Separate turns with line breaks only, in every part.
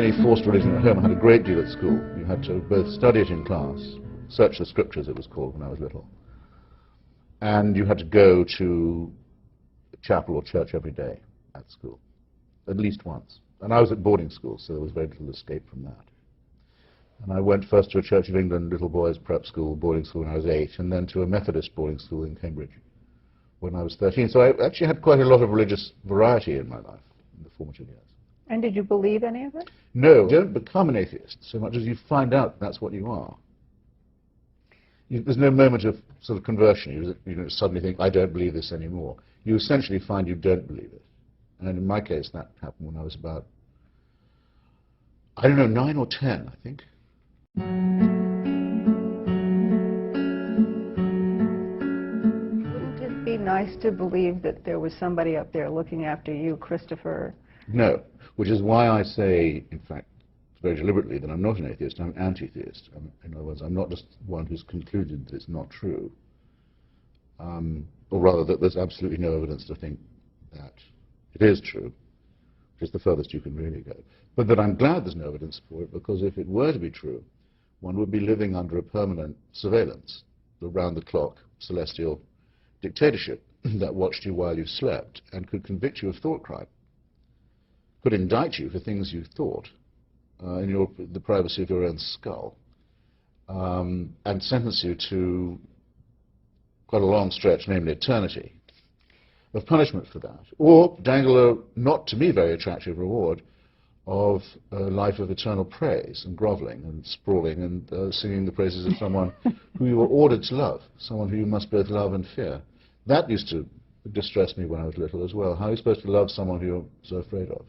any forced religion at home. I had a great deal at school. You had to both study it in class, search the scriptures it was called when I was little, and you had to go to chapel or church every day at school, at least once. And I was at boarding school, so there was very little escape from that. And I went first to a Church of England little boys prep school, boarding school when I was 8, and then to a Methodist boarding school in Cambridge when I was 13. So I actually had quite a lot of religious variety in my life in the formative years.
And did you believe any of it?
No, you don't become an atheist so much as you find out that's what you are. There's no moment of sort of conversion. You don't suddenly think, I don't believe this anymore. You essentially find you don't believe it. And in my case, that happened when I was about, I don't know, 9 or 10, I think.
Wouldn't it be nice to believe that there was somebody up there looking after you, Christopher?
No, which is why I say, in fact, very deliberately, that I'm not an atheist, I'm an antitheist. In other words, I'm not just one who's concluded that it's not true, or rather that there's absolutely no evidence to think that it is true, which is the furthest you can really go. But that I'm glad there's no evidence for it, because if it were to be true, one would be living under a permanent surveillance, the round-the-clock celestial dictatorship that watched you while you slept and could convict you of thought crime, could indict you for things you thought in the privacy of your own skull, and sentence you to quite a long stretch, namely eternity, of punishment for that, or dangle a not to me very attractive reward of a life of eternal praise and groveling and sprawling and singing the praises of someone who you were ordered to love, someone who you must both love and fear. That used to distress me when I was little as well. How are you supposed to love someone who you're so afraid of?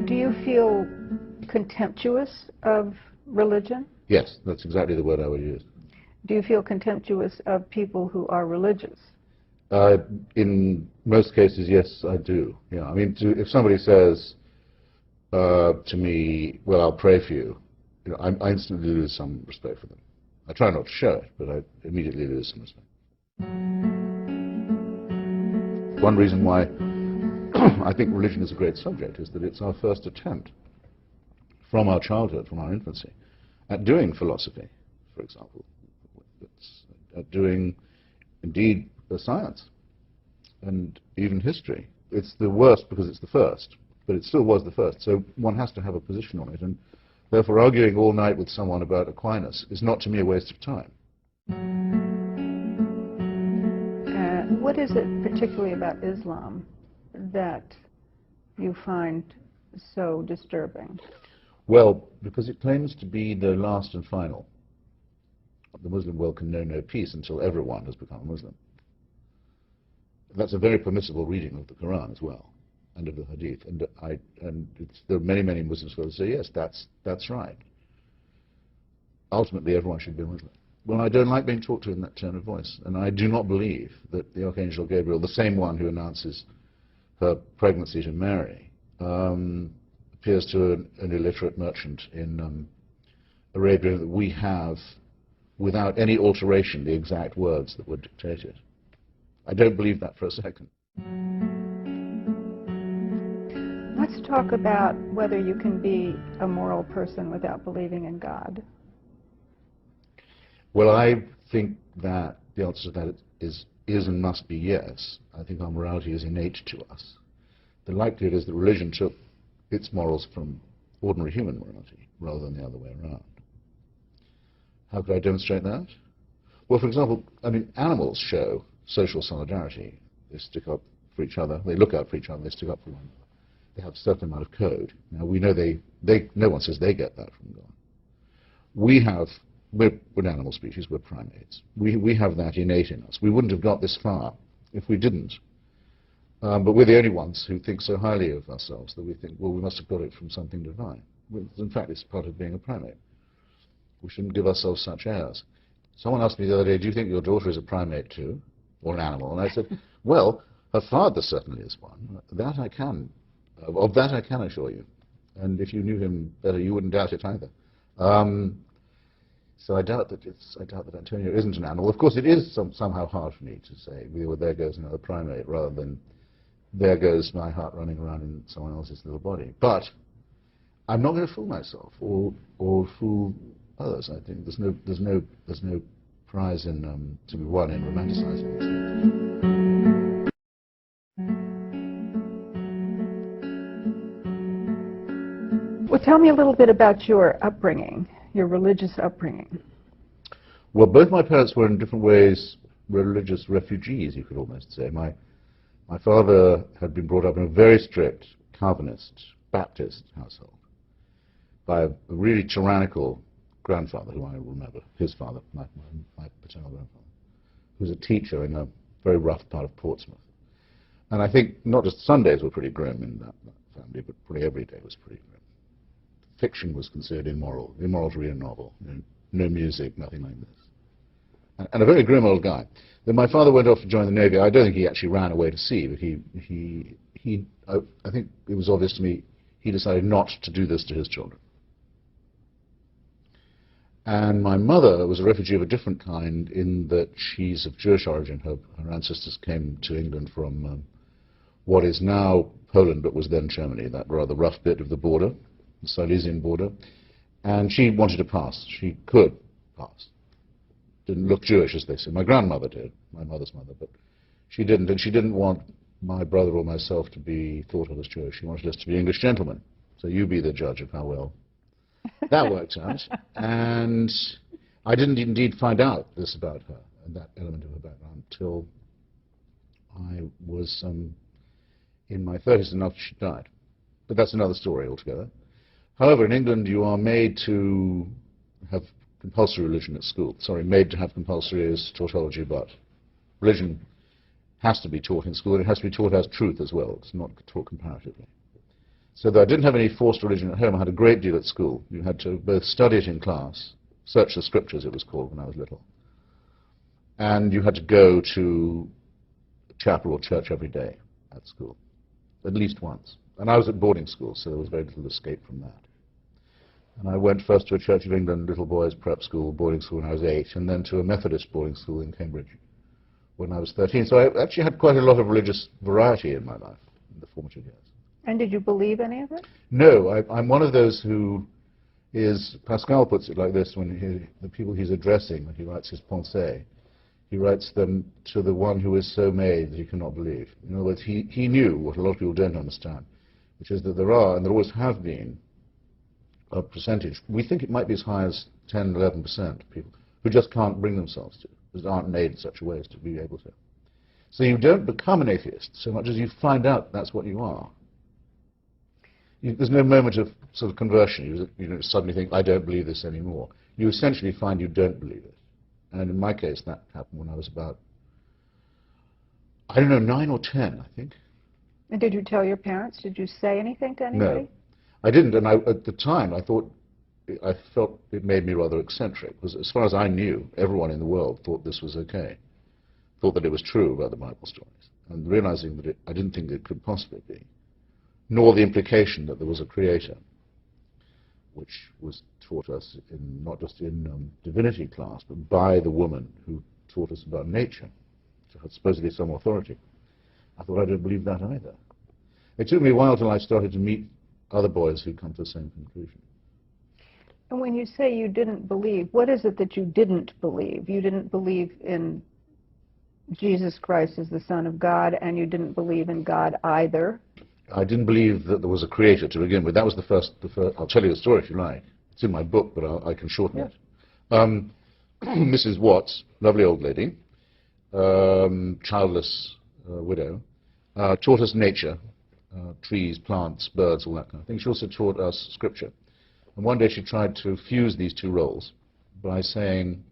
Do you feel contemptuous of religion?
Yes, that's exactly the word I would use.
Do you feel contemptuous of people who are religious?
In most cases, yes, I do. Yeah, I mean, if somebody says to me, "Well, I'll pray for you," I instantly lose some respect for them. I try not to show it, but I immediately lose some respect. One reason why I think religion is a great subject is that it's our first attempt from our childhood, from our infancy, at doing philosophy, for example. It's at doing, indeed, science and even history. It's the worst because it's the first, but it still was the first, so one has to have a position on it, and therefore arguing all night with someone about Aquinas is not to me a waste of time.
What is it particularly about Islam that you find so disturbing?
Well, because it claims to be the last and final. The Muslim world can know no peace until everyone has become a Muslim. That's a very permissible reading of the Quran as well, and of the Hadith. And there are many, many Muslim scholars who say, yes, that's right. Ultimately, everyone should be a Muslim. Well, I don't like being talked to in that tone of voice, and I do not believe that the Archangel Gabriel, the same one who announces her pregnancy to Mary, appears to an illiterate merchant in Arabia that we have, without any alteration, the exact words that were dictated. I don't believe that for a second.
Let's talk about whether you can be a moral person without believing in God.
Well, I think that the answer to that is and must be yes. I think our morality is innate to us. The likelihood is that religion took its morals from ordinary human morality rather than the other way around. How could I demonstrate that? Well, for example, I mean, animals show social solidarity. They stick up for each other, they look out for each other, they stick up for one another. They have a certain amount of code. Now, we know no one says they get that from God. We're an animal species, we're primates. We have that innate in us. We wouldn't have got this far if we didn't. But we're the only ones who think so highly of ourselves that we think, well, we must have got it from something divine. In fact, it's part of being a primate. We shouldn't give ourselves such airs. Someone asked me the other day, do you think your daughter is a primate too, or an animal? And I said, well, her father certainly is one. Of that I can assure you. And if you knew him better, you wouldn't doubt it either. So I doubt that Antonio isn't an animal. Of course, it is somehow hard for me to say, well, there goes another primate, rather than there goes my heart running around in someone else's little body. But I'm not going to fool myself or fool others. I think there's no prize in to be won in romanticizing these
things. Well, tell me a little bit about your upbringing, your religious upbringing.
Well, both my parents were in different ways religious refugees, you could almost say. My father had been brought up in a very strict Calvinist Baptist household by a really tyrannical grandfather, who I remember, his father, my paternal grandfather, who was a teacher in a very rough part of Portsmouth. And I think not just Sundays were pretty grim in that family, but probably every day was pretty grim. Fiction was considered immoral to read a novel, no music, nothing like this. And a very grim old guy. Then my father went off to join the Navy. I don't think he actually ran away to sea, but I think it was obvious to me he decided not to do this to his children. And my mother was a refugee of a different kind in that she's of Jewish origin. Her ancestors came to England from what is now Poland, but was then Germany, that rather rough bit of the border, the Silesian border. And she wanted to pass. She could pass. Didn't look Jewish, as they say. My grandmother did, my mother's mother, but she didn't. And she didn't want my brother or myself to be thought of as Jewish. She wanted us to be English gentlemen. So you be the judge of how well that worked out. And I didn't indeed find out this about her and that element of her background until I was in my 30s and after she died. But that's another story altogether. However, in England, you are made to have compulsory religion at school. Sorry, made to have compulsory as tautology, but religion has to be taught in school, and it has to be taught as truth as well. It's not taught comparatively. So though I didn't have any forced religion at home, I had a great deal at school. You had to both study it in class, search the scriptures, it was called when I was little, and you had to go to chapel or church every day at school, at least once. And I was at boarding school, so there was very little escape from that. And I went first to a Church of England little boys prep school, boarding school when I was 8, and then to a Methodist boarding school in Cambridge when I was 13. So I actually had quite a lot of religious variety in my life in the formative years.
And did you believe any of it?
No, I'm one of those who is, Pascal puts it like this when the people he's addressing, when he writes his pensées, he writes them to the one who is so made that he cannot believe. In other words, he knew what a lot of people don't understand, which is that there are, and there always have been, a percentage, we think it might be as high as 10, 11% of people who just can't bring themselves to, because aren't made in such a way as to be able to. So you don't become an atheist so much as you find out that's what you are. There's no moment of sort of conversion. You don't suddenly think, I don't believe this anymore. You essentially find you don't believe it. And in my case, that happened when I was about, I don't know, 9 or 10, I think.
And did you tell your parents? Did you say anything to anybody?
No, I didn't. And at the time, I felt it made me rather eccentric. Because as far as I knew, everyone in the world thought this was okay, thought that it was true about the Bible stories. And realizing that I didn't think it could possibly be, nor the implication that there was a creator, which was taught us not just in divinity class, but by the woman who taught us about nature, which had supposedly some authority. I thought I didn't believe that either. It took me a while till I started to meet other boys who'd come to the same conclusion.
And when you say you didn't believe, what is it that you didn't believe? You didn't believe in Jesus Christ as the Son of God, and you didn't believe in God either?
I didn't believe that there was a creator to begin with. That was the first. I'll tell you the story if you like. It's in my book, but I can shorten it. Mrs. Watts, lovely old lady, childless widow, taught us nature, trees, plants, birds, all that kind of thing. She also taught us scripture. And one day she tried to fuse these two roles by saying,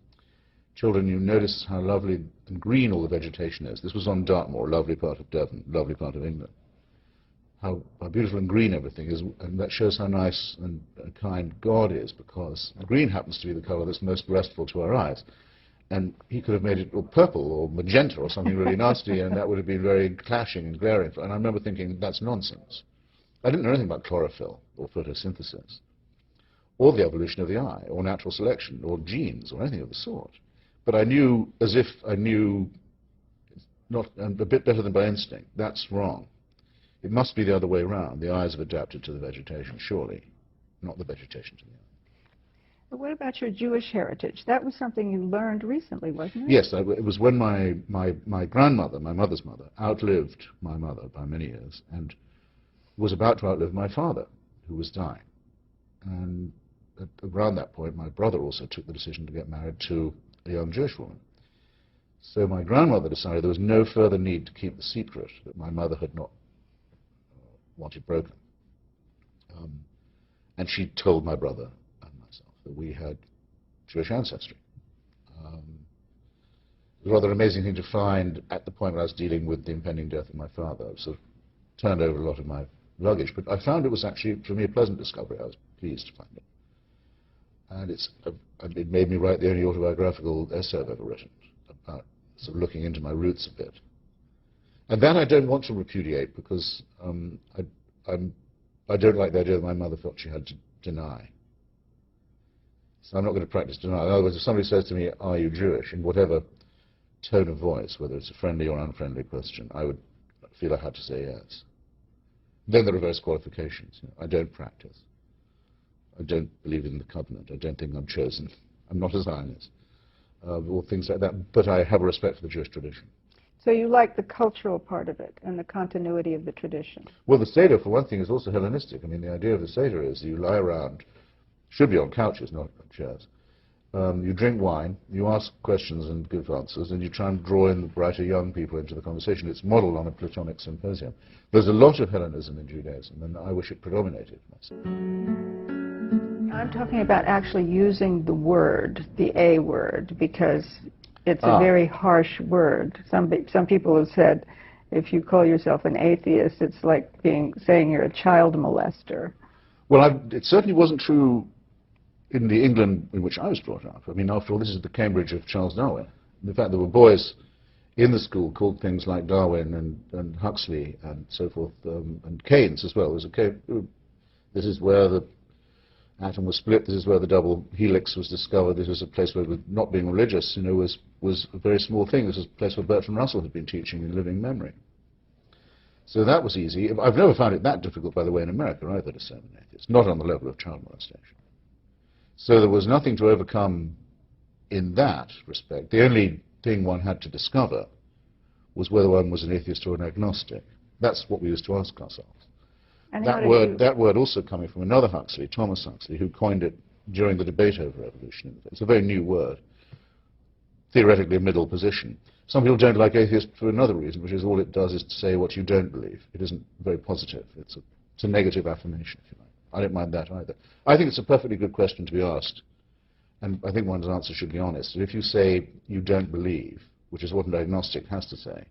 children, you notice how lovely and green all the vegetation is. This was on Dartmoor, a lovely part of Devon, lovely part of England. How beautiful and green everything is, and that shows how nice and kind God is, because green happens to be the color that's most restful to our eyes. And he could have made it purple or magenta or something really nasty, and that would have been very clashing and glaring. And I remember thinking, that's nonsense. I didn't know anything about chlorophyll or photosynthesis, or the evolution of the eye, or natural selection, or genes, or anything of the sort. But I knew, as if I knew, not a bit better than by instinct, that's wrong. It must be the other way around. The eyes have adapted to the vegetation, surely, not the vegetation to the eye.
But what about your Jewish heritage? That was something you learned recently, wasn't it?
Yes, it was when my grandmother, my mother's mother, outlived my mother by many years and was about to outlive my father, who was dying. And around that point, my brother also took the decision to get married to a young Jewish woman. So my grandmother decided there was no further need to keep the secret that my mother had not wanted broken. And she told my brother and myself that we had Jewish ancestry. It was a rather amazing thing to find at the point when I was dealing with the impending death of my father. I sort of turned over a lot of my luggage, but I found it was actually, for me, a pleasant discovery. I was pleased to find it. And it made me write the only autobiographical essay I've ever written, about sort of looking into my roots a bit. And that I don't want to repudiate, because I don't like the idea that my mother felt she had to deny. So I'm not going to practice denial. In other words, if somebody says to me, "Are you Jewish?" in whatever tone of voice, whether it's a friendly or unfriendly question, I would feel I had to say yes. Then the reverse qualifications. I don't practice. I don't believe in the covenant. I don't think I'm chosen. I'm not a Zionist. Or things like that. But I have a respect for the Jewish tradition.
So you like the cultural part of it and the continuity of the tradition?
Well, the Seder, for one thing, is also Hellenistic. I mean, the idea of the Seder is you lie around, should be on couches, not on chairs. You drink wine, you ask questions and give answers, and you try and draw in the brighter young people into the conversation. It's modeled on a Platonic symposium. There's a lot of Hellenism in Judaism, and I wish it predominated.
I'm talking about actually using the word, the A word, because it's a very harsh word. Some people have said, if you call yourself an atheist, it's like saying you're a child molester.
Well, it certainly wasn't true in the England in which I was brought up. I mean, after all, this is the Cambridge of Charles Darwin. In fact, there were boys in the school called things like Darwin and Huxley and so forth, and Keynes as well. This is where the atom was split. This is where the double helix was discovered. This was a place where, not being religious, was a very small thing. This was a place where Bertrand Russell had been teaching in living memory. So that was easy. I've never found it that difficult, by the way, in America either to say I'm an atheist, not on the level of child molestation. So there was nothing to overcome in that respect. The only thing one had to discover was whether one was an atheist or an agnostic. That's what we used to ask ourselves.
And
that word also coming from another Huxley, Thomas Huxley, who coined it during the debate over evolution. It's a very new word, theoretically a middle position. Some people don't like atheist for another reason, which is all it does is to say what you don't believe. It isn't very positive. It's a negative affirmation, if you like. I don't mind that either. I think it's a perfectly good question to be asked, and I think one's answer should be honest. If you say you don't believe, which is what an agnostic has to say,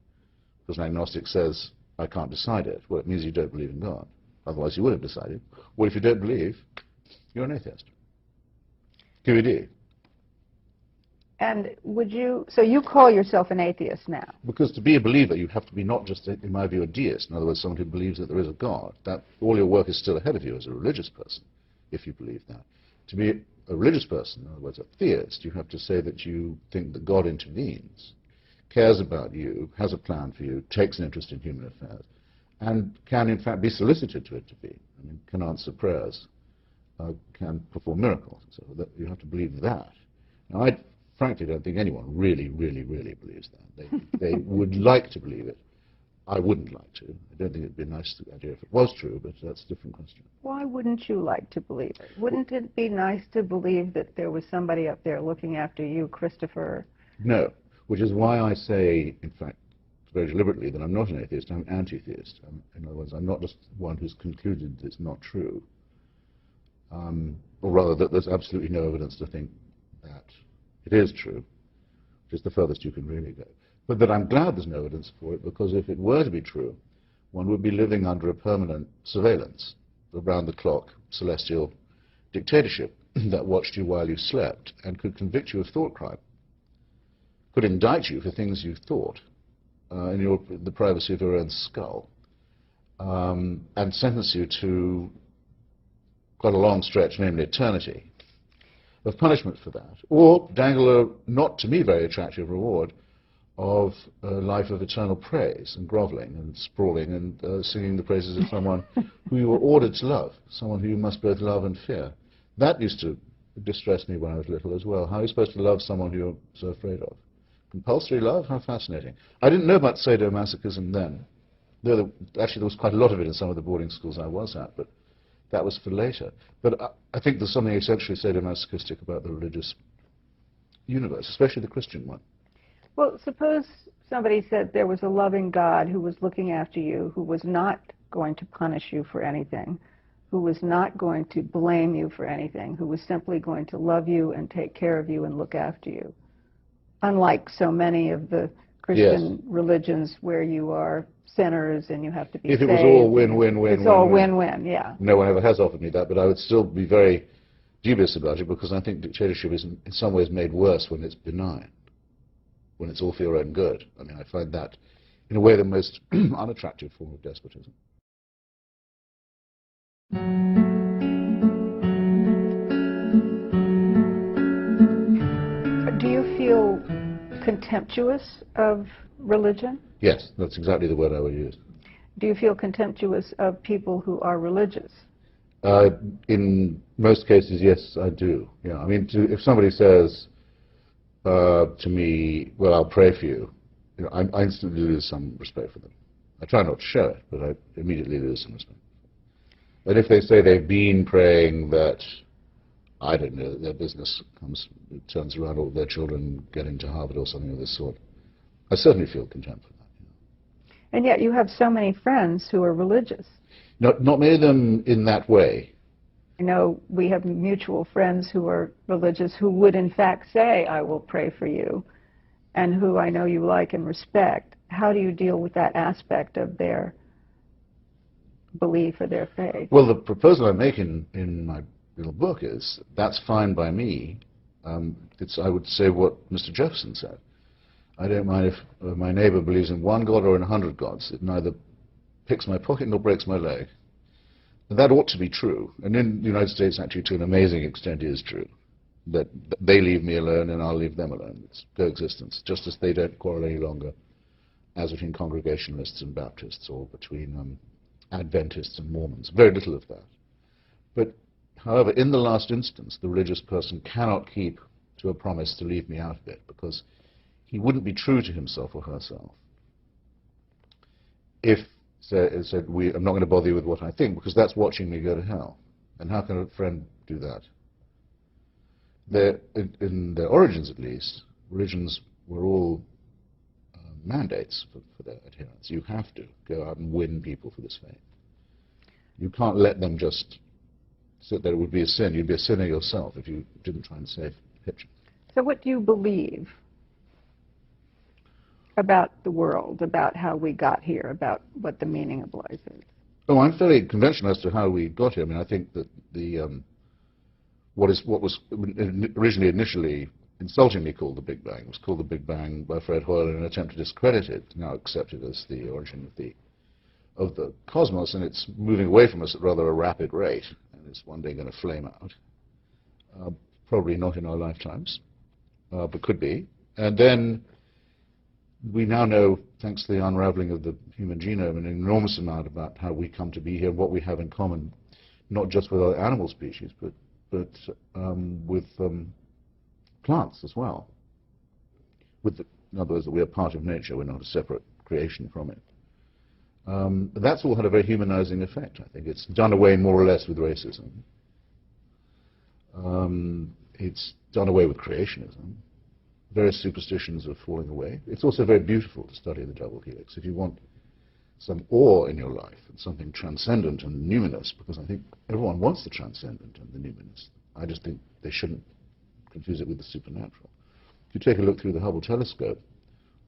because an agnostic says, I can't decide it, well, it means you don't believe in God. Otherwise you would have decided. Well, if you don't believe, you're an atheist. QED.
And so you call yourself an atheist now?
Because to be a believer, you have to be not just, in my view, a deist. In other words, someone who believes that there is a God. That all your work is still ahead of you as a religious person, if you believe that. To be a religious person, in other words, a theist, you have to say that you think that God intervenes, cares about you, has a plan for you, takes an interest in human affairs, and can, in fact, be solicited to intervene. I mean, can answer prayers, can perform miracles. So that you have to believe that. Now, I frankly don't think anyone really, really, really believes that. They would like to believe it. I wouldn't like to. I don't think it would be a nice idea if it was true, but that's a different question.
Why wouldn't you like to believe it? Wouldn't it be nice to believe that there was somebody up there looking after you, Christopher?
No, which is why I say, in fact, very deliberately, that I'm not an atheist, I'm an antitheist. In other words, I'm not just one who's concluded that it's not true, or rather that there's absolutely no evidence to think that it is true, which is the furthest you can really go. But that I'm glad there's no evidence for it, because if it were to be true, one would be living under a permanent surveillance, around-the-clock celestial dictatorship that watched you while you slept and could convict you of thought crime, could indict you for things you thought in the privacy of your own skull, and sentence you to quite a long stretch, namely eternity, of punishment for that, or dangle a not to me very attractive reward of a life of eternal praise and groveling and sprawling and singing the praises of someone who you were ordered to love, someone who you must both love and fear. That used to distress me when I was little as well. How are you supposed to love someone who you're so afraid of? Compulsory love? How fascinating. I didn't know about sadomasochism then. Actually, there was quite a lot of it in some of the boarding schools I was at, but that was for later. But I think there's something essentially sadomasochistic about the religious universe, especially the Christian one.
Well, suppose somebody said there was a loving God who was looking after you, who was not going to punish you for anything, who was not going to blame you for anything, who was simply going to love you and take care of you and look after you. Unlike so many of the Christian religions where you are sinners and you have to be saved.
If it was all win-win-win.
It's all win-win, yeah.
No one ever has offered me that, but I would still be very dubious about it because I think dictatorship is in some ways made worse when it's benign, when it's all for your own good. I mean, I find that, in a way, the most unattractive form of despotism.
Do you feel contemptuous of religion?
Yes, that's exactly the word I would use.
Do you feel contemptuous of people who are religious?
In most cases, yes, I do. Yeah, I mean, if somebody says to me, well, I'll pray for you, I instantly lose some respect for them. I try not to show it, but I immediately lose some respect. But if they say they've been praying that, I don't know, their business turns around, or their children get into Harvard or something of this sort, I certainly feel contempt for that.
And yet you have so many friends who are religious.
Not many of them in that way.
I know we have mutual friends who are religious who would in fact say, I will pray for you, and who I know you like and respect. How do you deal with that aspect of their belief or their faith?
Well, the proposal I make in my little book is, that's fine by me. I would say what Mr. Jefferson said. I don't mind if my neighbor believes in one God or in 100 gods. It neither picks my pocket nor breaks my leg. And that ought to be true. And in the United States, actually, to an amazing extent, is true. That they leave me alone and I'll leave them alone. It's coexistence, just as they don't quarrel any longer as between Congregationalists and Baptists, or between Adventists and Mormons. Very little of that. But, however, in the last instance, the religious person cannot keep to a promise to leave me out of it, because he wouldn't be true to himself or herself if said, I'm not going to bother you with what I think, because that's watching me go to hell. And how can a friend do that? In their origins, at least, religions were all mandates for their adherents. You have to go out and win people for this faith. You can't let them just sit there. It would be a sin. You'd be a sinner yourself if you didn't try and save Hitchens.
So what do you believe about the world, about how we got here, about what the meaning of life is?
Oh, I'm fairly conventional as to how we got here. I mean, I think that what was originally initially insultingly called the Big Bang was called the Big Bang by Fred Hoyle in an attempt to discredit it, now accepted as the origin of the cosmos, and it's moving away from us at rather a rapid rate, and it's one day going to flame out. Probably not in our lifetimes, but could be. And then we now know, thanks to the unraveling of the human genome, an enormous amount about how we come to be here, what we have in common, not just with other animal species, but with plants as well. In other words, that we are part of nature, we're not a separate creation from it. That's all had a very humanizing effect, I think. It's done away more or less with racism. It's done away with creationism. Various superstitions are falling away. It's also very beautiful to study the double helix. If you want some awe in your life and something transcendent and numinous, because I think everyone wants the transcendent and the numinous. I just think they shouldn't confuse it with the supernatural. If you take a look through the Hubble telescope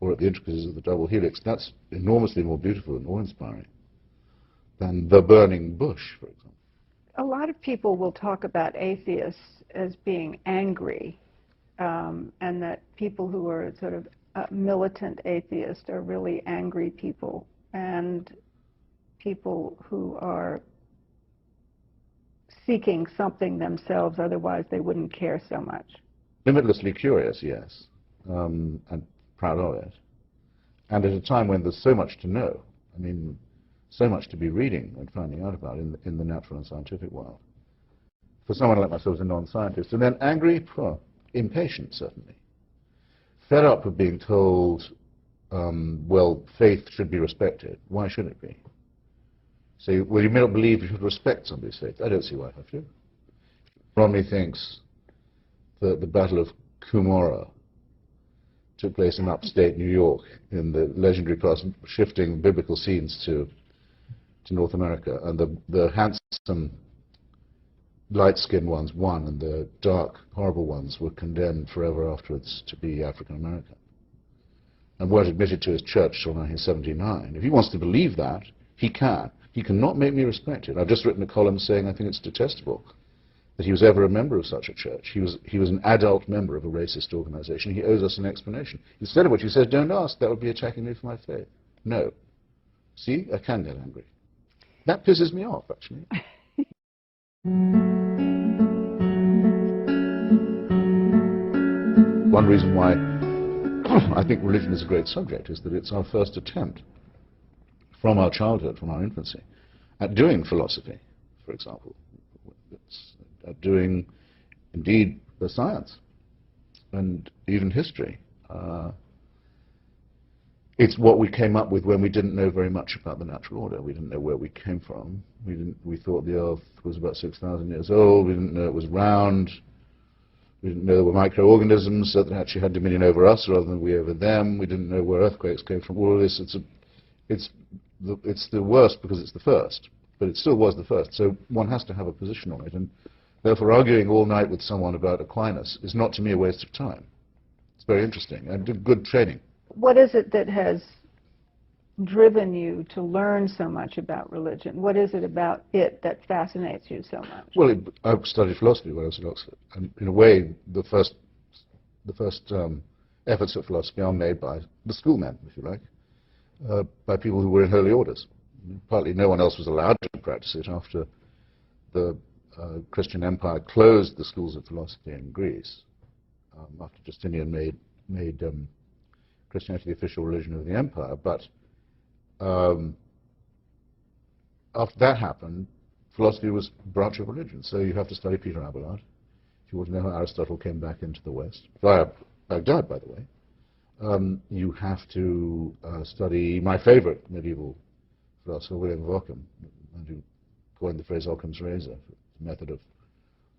or at the intricacies of the double helix, that's enormously more beautiful and awe-inspiring than the burning bush, for example.
A lot of people will talk about atheists as being angry, and that people who are sort of militant atheists are really angry people, and people who are seeking something themselves, otherwise they wouldn't care so much.
Limitlessly curious, yes, and proud of it. And at a time when there's so much to know, I mean, so much to be reading and finding out about in the natural and scientific world. For someone like myself as a non-scientist, and then angry, impatient certainly, fed up of being told, well, faith should be respected. Why should it be? So, well, you may not believe you should respect somebody's faith. I don't see why I have to. Romney thinks that the Battle of Cumorah took place in upstate New York in the legendary class, shifting biblical scenes to North America, and the handsome, light-skinned ones won, and the dark, horrible ones were condemned forever afterwards to be African American, and weren't admitted to his church till 1979. If he wants to believe that, he can. He cannot make me respect it. I've just written a column saying I think it's detestable that he was ever a member of such a church. He was an adult member of a racist organization. He owes us an explanation. Instead of which he says, don't ask, that would be attacking me for my faith. No. See, I can get angry. That pisses me off, actually. One reason why I think religion is a great subject is that it's our first attempt from our childhood, from our infancy, at doing philosophy, for example. It's at doing, indeed, the science and even history. It's what we came up with when we didn't know very much about the natural order. We didn't know where we came from. We thought the Earth was about 6,000 years old. We didn't know it was round. We didn't know there were microorganisms that actually had dominion over us rather than we over them. We didn't know where earthquakes came from. All of this, it's the worst because it's the first, but it still was the first. So one has to have a position on it, and therefore arguing all night with someone about Aquinas is not to me a waste of time. It's very interesting and good training.
What is it that has driven you to learn so much about religion? What is it about it that fascinates you so much?
Well, I studied philosophy when I was at Oxford, and in a way, the first efforts at philosophy are made by the schoolmen, if you like, by people who were in holy orders. Partly, no one else was allowed to practice it after the Christian Empire closed the schools of philosophy in Greece. After Justinian made Christianity the official religion of the empire, but after that happened, philosophy was a branch of religion. So you have to study Peter Abelard if you want to know how Aristotle came back into the West, via Baghdad, by the way. You have to study my favorite medieval philosopher, William of Ockham, who coined the phrase Occam's razor, the method of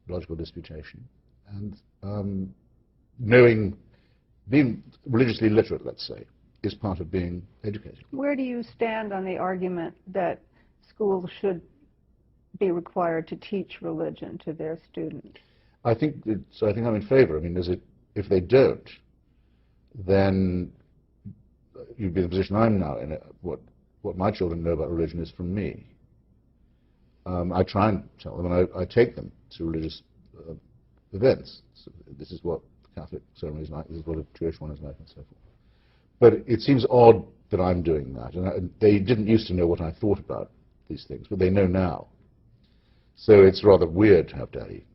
logical disputation. And being religiously literate, let's say, is part of being educated.
Where do you stand on the argument that schools should be required to teach religion to their students?
I think I'm in favor. I mean, if they don't, then you'd be in the position I'm now in. What my children know about religion is from me. I try and tell them, and I take them to religious events. So this is what Catholic ceremony is like, this is what a Jewish one is like, and so forth. But it seems odd that I'm doing that. And they didn't used to know what I thought about these things, but they know now. So it's rather weird to have Daddy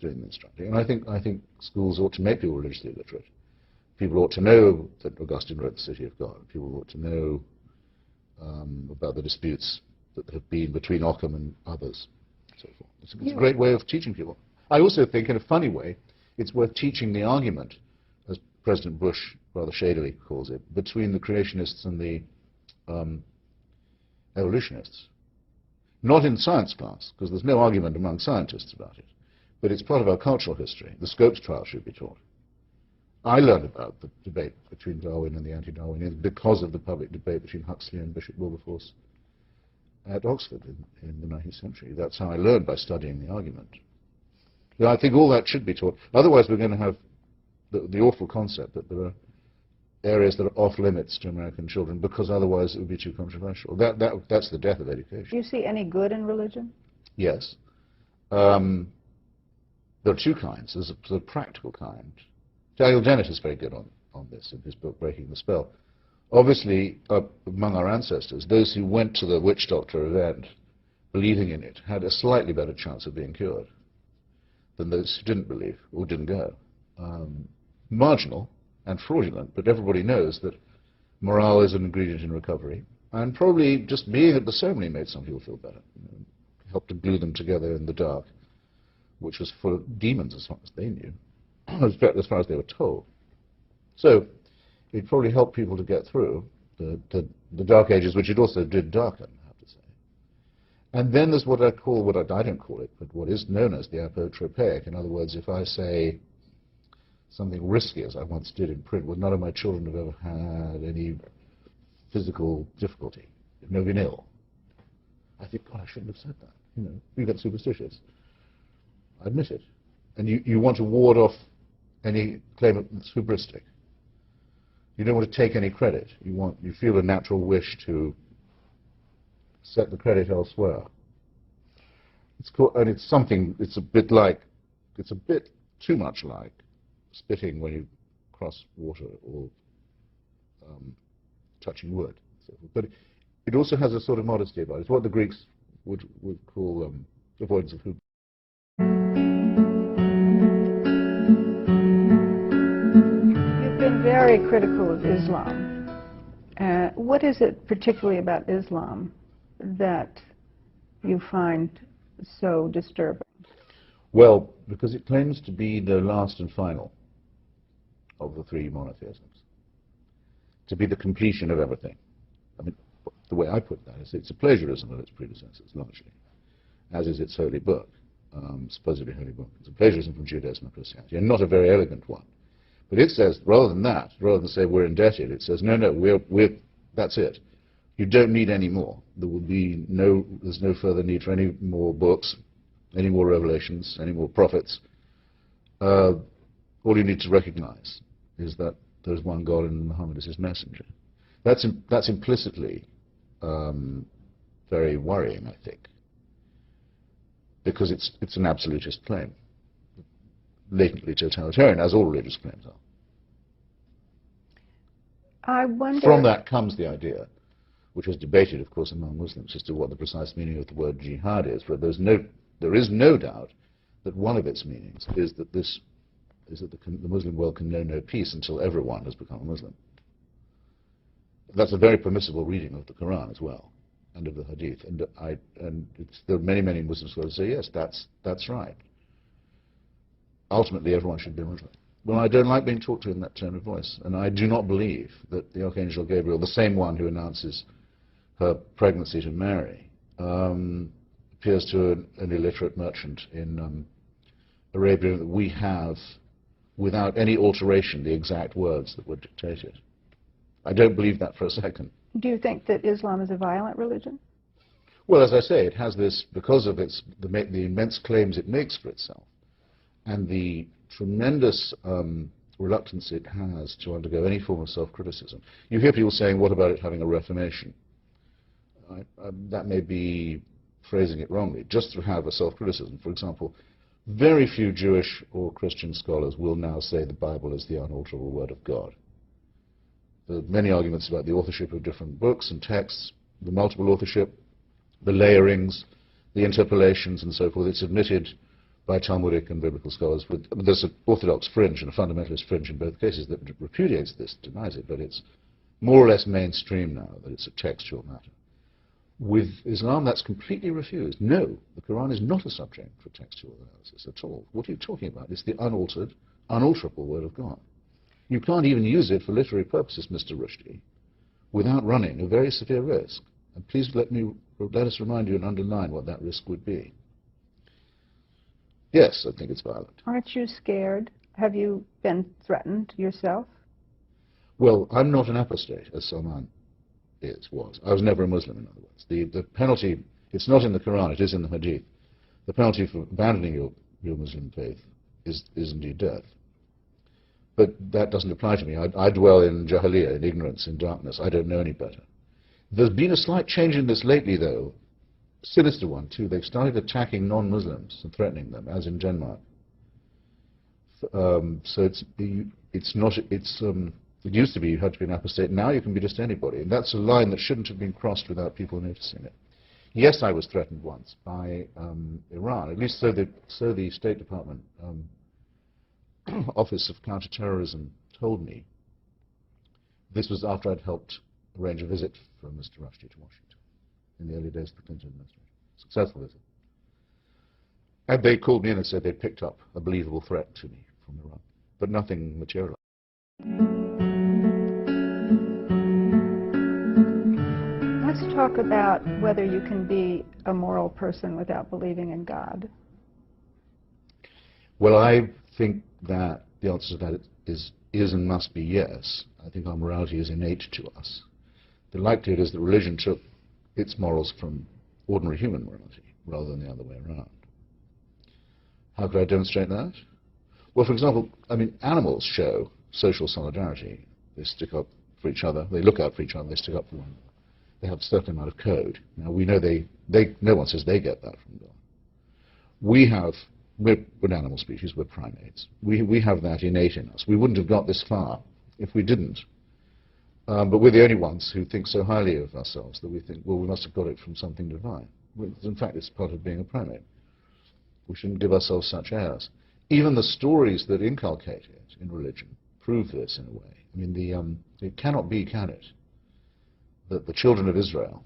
doing the instructing. And I think schools ought to make people religiously literate. People ought to know that Augustine wrote The City of God. People ought to know about the disputes that have been between Occam and others, and so forth. It's a great way of teaching people. I also think, in a funny way, it's worth teaching the argument, as President Bush rather shadily calls it, between the creationists and the evolutionists. Not in science class, because there's no argument among scientists about it, but it's part of our cultural history. The Scopes trial should be taught. I learned about the debate between Darwin and the anti-Darwinians because of the public debate between Huxley and Bishop Wilberforce at Oxford in the 19th century. That's how I learned, by studying the argument. I think all that should be taught. Otherwise, we're going to have the awful concept that there are areas that are off limits to American children, because otherwise it would be too controversial. That's the death of education.
Do you see any good in religion?
Yes. There are two kinds. There's a practical kind. Daniel Dennett is very good on this in his book, Breaking the Spell. Obviously, among our ancestors, those who went to the witch doctor event believing in it had a slightly better chance of being cured than those who didn't believe or didn't go. Marginal and fraudulent, but everybody knows that morale is an ingredient in recovery, and probably just being at the ceremony made some people feel better. Helped to glue them together in the dark, which was full of demons as far as they knew, as far as they were told. So it probably helped people to get through the dark ages, which it also did darken, I have to say. And then there's what I don't call it, but what is known as the apotropaic. In other words, if I say something risky, as I once did in print, well, none of my children have ever had any physical difficulty, they've never been ill. I think, God, I shouldn't have said that. You get superstitious. I admit it. And you want to ward off any claim that's hubristic. You don't want to take any credit. You feel a natural wish to set the credit elsewhere. It's a bit too much like spitting when you cross water or touching wood. But it also has a sort of modesty about it. It's what the Greeks would call avoidance of hubris.
You've been very critical of Islam. What is it particularly about Islam that you find so disturbing?
Well, because it claims to be the last and final of the three monotheisms, to be the completion of everything. I mean, the way I put that is it's a plagiarism of its predecessors, largely, as is its holy book, supposedly holy book. It's a plagiarism from Judaism and Christianity, and not a very elegant one. But it says, rather than say we're indebted, it says, no, that's it. You don't need any more. There's no further need for any more books, any more revelations, any more prophets. All you need to recognize is that there's one God and Muhammad is his messenger. That's implicitly very worrying, I think, because it's an absolutist claim, latently totalitarian, as all religious claims are.
I wonder.
From that comes the idea, which was debated, of course, among Muslims, as to what the precise meaning of the word jihad is. But there is no doubt that one of its meanings is that the Muslim world can know no peace until everyone has become a Muslim. That's a very permissible reading of the Quran as well, and of the Hadith. There are many Muslims who say, yes, that's right. Ultimately, everyone should be Muslim. Well, I don't like being talked to in that tone of voice, and I do not believe that the Archangel Gabriel, the same one who announces her pregnancy to Mary, appears to an illiterate merchant in Arabia that we have, without any alteration, the exact words that were dictated. I don't believe that for a second.
Do you think that Islam is a violent religion?
Well, as I say, it has this, because of the immense claims it makes for itself, and the tremendous reluctance it has to undergo any form of self-criticism. You hear people saying, what about it having a reformation? That may be phrasing it wrongly. Just to have a self-criticism, for example, very few Jewish or Christian scholars will now say the Bible is the unalterable Word of God. There are many arguments about the authorship of different books and texts, the multiple authorship, the layerings, the interpolations, and so forth. It's admitted by Talmudic and biblical scholars. There's an orthodox fringe and a fundamentalist fringe in both cases that repudiates this, denies it, but it's more or less mainstream now that it's a textual matter. With Islam, that's completely refused. No, the Quran is not a subject for textual analysis at all. What are you talking about? It's the unaltered, unalterable Word of God. You can't even use it for literary purposes, Mr. Rushdie, without running a very severe risk. And please let us remind you and underline what that risk would be. Yes, I think it's violent.
Aren't you scared? Have you been threatened yourself?
Well, I'm not an apostate, as Salman was. I was never a Muslim, in other words. The penalty, it's not in the Quran, it is in the Hadith. The penalty for abandoning your Muslim faith is indeed death. But that doesn't apply to me. I dwell in jahiliyyah, in ignorance, in darkness. I don't know any better. There's been a slight change in this lately, though. Sinister one, too. They've started attacking non-Muslims and threatening them, as in Denmark. So it used to be you had to be an apostate. Now you can be just anybody. And that's a line that shouldn't have been crossed without people noticing it. Yes, I was threatened once by Iran, at least so the State Department Office of Counterterrorism told me. This was after I'd helped arrange a visit for Mr. Rushdie to Washington in the early days of the Clinton administration. Successful visit. And they called me in and said they'd picked up a believable threat to me from Iran, but nothing materialized.
Let's talk about whether you can be a moral person without believing in God.
Well, I think that the answer to that is and must be yes. I think our morality is innate to us. The likelihood is that religion took its morals from ordinary human morality rather than the other way around. How could I demonstrate that? Well, for example, I mean, animals show social solidarity. They stick up for each other. They look out for each other. They stick up for one another. They have a certain amount of code. Now, we know no one says they get that from God. We're an animal species. We're primates. We have that innate in us. We wouldn't have got this far if we didn't. But we're the only ones who think so highly of ourselves that we think, well, we must have got it from something divine. In fact, it's part of being a primate. We shouldn't give ourselves such airs. Even the stories that inculcate it in religion prove this in a way. I mean, it cannot be, can it, that the children of Israel,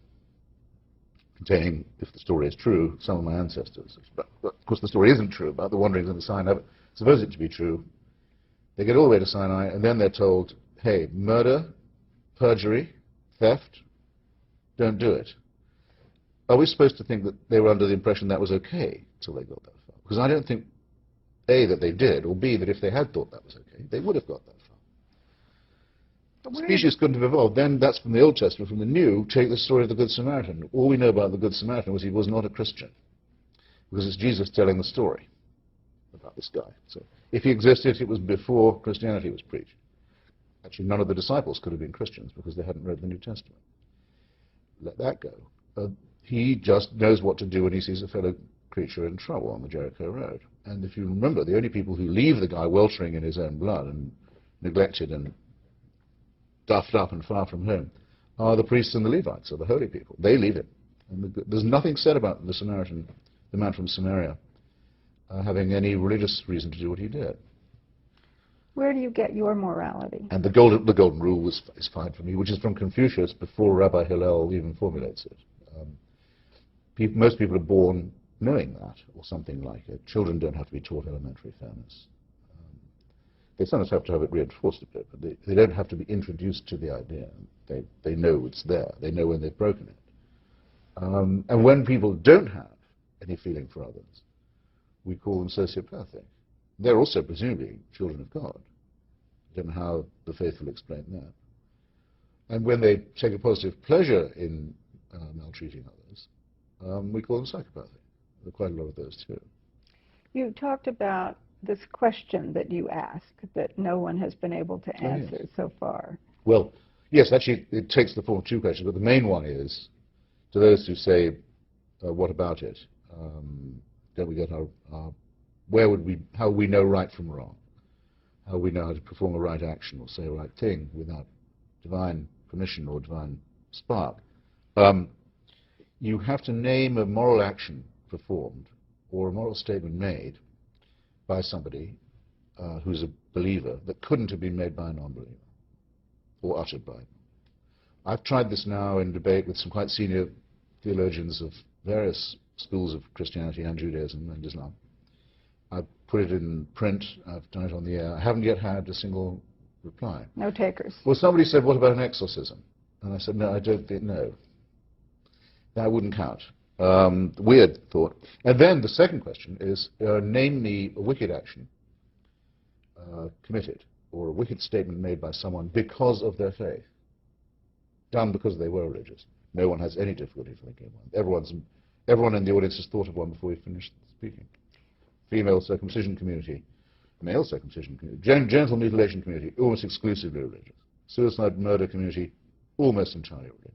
containing, if the story is true, some of my ancestors, but of course the story isn't true about the wanderings in the Sinai, but suppose it to be true, they get all the way to Sinai, and then they're told, hey, murder, perjury, theft, don't do it. Are we supposed to think that they were under the impression that was okay till they got that far? Because I don't think, A, that they did, or B, that if they had thought that was okay, they would have got that far. The species couldn't have evolved. Then that's from the Old Testament. From the New, take the story of the Good Samaritan. All we know about the Good Samaritan was he was not a Christian, because it's Jesus telling the story about this guy. So if he existed, it was before Christianity was preached. Actually, none of the disciples could have been Christians because they hadn't read the New Testament. Let that go. He just knows what to do when he sees a fellow creature in trouble on the Jericho Road. And if you remember, the only people who leave the guy weltering in his own blood and neglected and duffed up and far from home are the priests and the Levites, or the holy people. They leave him. And there's nothing said about the Samaritan, the man from Samaria, having any religious reason to do what he did.
Where do you get your morality?
And the golden rule is fine for me, which is from Confucius before Rabbi Hillel even formulates it. Most people are born knowing that, or something like it. Children don't have to be taught elementary fairness. They sometimes have to have it reinforced a bit, but they don't have to be introduced to the idea. They know it's there. They know when they've broken it. And when people don't have any feeling for others, we call them sociopathic. They're also presumably children of God. I don't know how the faithful explain that. And when they take a positive pleasure in maltreating others, we call them psychopathic. There are quite a lot of those too. You
talked about this question that you ask that no one has been able to answer so far.
Well, yes, actually it takes the form of two questions, but the main one is, to those who say, what about it? Don't we get how we know right from wrong? How we know how to perform a right action or say a right thing without divine permission or divine spark? You have to name a moral action performed or a moral statement made by somebody who's a believer that couldn't have been made by a non-believer or uttered by him. I've tried this now in debate with some quite senior theologians of various schools of Christianity and Judaism and Islam. I've put it in print. I've done it on the air. I haven't yet had a single reply.
No takers.
Well, somebody said, what about an exorcism? And I said, no, I don't think, no. That wouldn't count. Weird thought. And then the second question is, name me a wicked action committed or a wicked statement made by someone because of their faith, done because they were religious. No one has any difficulty thinking of one. Everyone in the audience has thought of one before we finished speaking. Female circumcision community, male circumcision community, genital mutilation community, almost exclusively religious. Suicide murder community, almost entirely religious.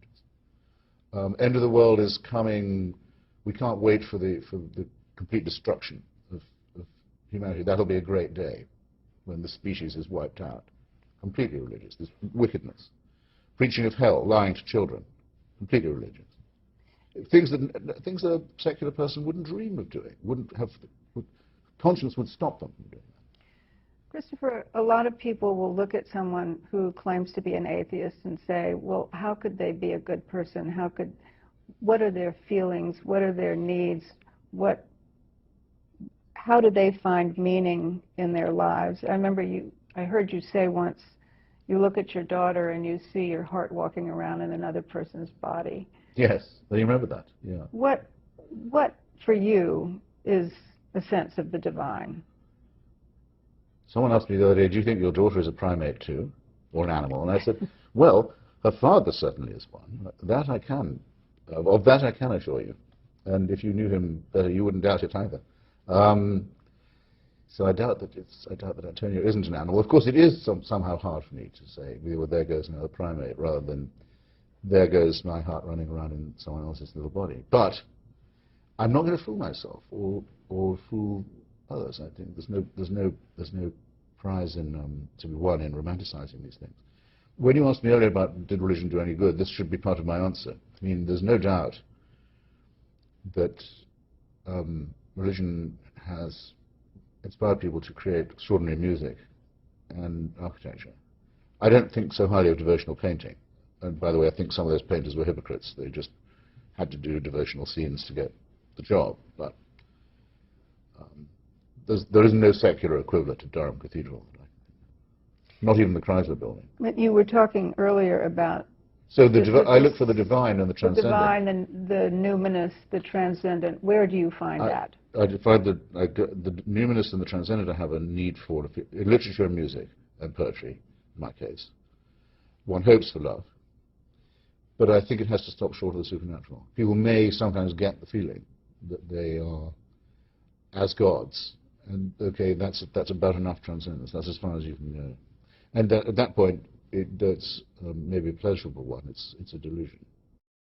End of the world is coming. We can't wait for the complete destruction of humanity. That'll be a great day when the species is wiped out. Completely religious. There's wickedness. Preaching of hell, lying to children, completely religious. Things that a secular person wouldn't dream of doing, conscience would stop them from doing
Christopher, a lot of people will look at someone who claims to be an atheist and say, well, how could they be a good person? What are their feelings? What are their needs? How do they find meaning in their lives? I heard you say once, you look at your daughter and you see your heart walking around in another person's body.
Yes, I remember that, yeah.
What for you is a sense of the divine?
Someone asked me the other day, do you think your daughter is a primate too, or an animal? And I said, well, her father certainly is one. Of that I can assure you. And if you knew him better, you wouldn't doubt it either. So I doubt that Antonio isn't an animal. Of course, it is somehow hard for me to say, well, there goes another primate, rather than there goes my heart running around in someone else's little body. But I'm not going to fool myself or fool others. I think there's no prize to be won in romanticizing these things. When you asked me earlier about did religion do any good, this should be part of my answer. I mean, there's no doubt that religion has inspired people to create extraordinary music and architecture. I don't think so highly of devotional painting. And by the way, I think some of those painters were hypocrites. They just had to do devotional scenes to get the job. But there is no secular equivalent to Durham Cathedral. Not even the Chrysler Building.
But you were talking earlier about...
So I look for the divine and the transcendent.
The divine and the numinous, the transcendent. Where do you find that?
I find the numinous and the transcendent I have a need for in literature and music and poetry, in my case. One hopes for love, but I think it has to stop short of the supernatural. People may sometimes get the feeling that they are as gods, and okay, that's about enough transcendence. That's as far as you can go. And at that point, that's maybe a pleasurable one. It's a delusion.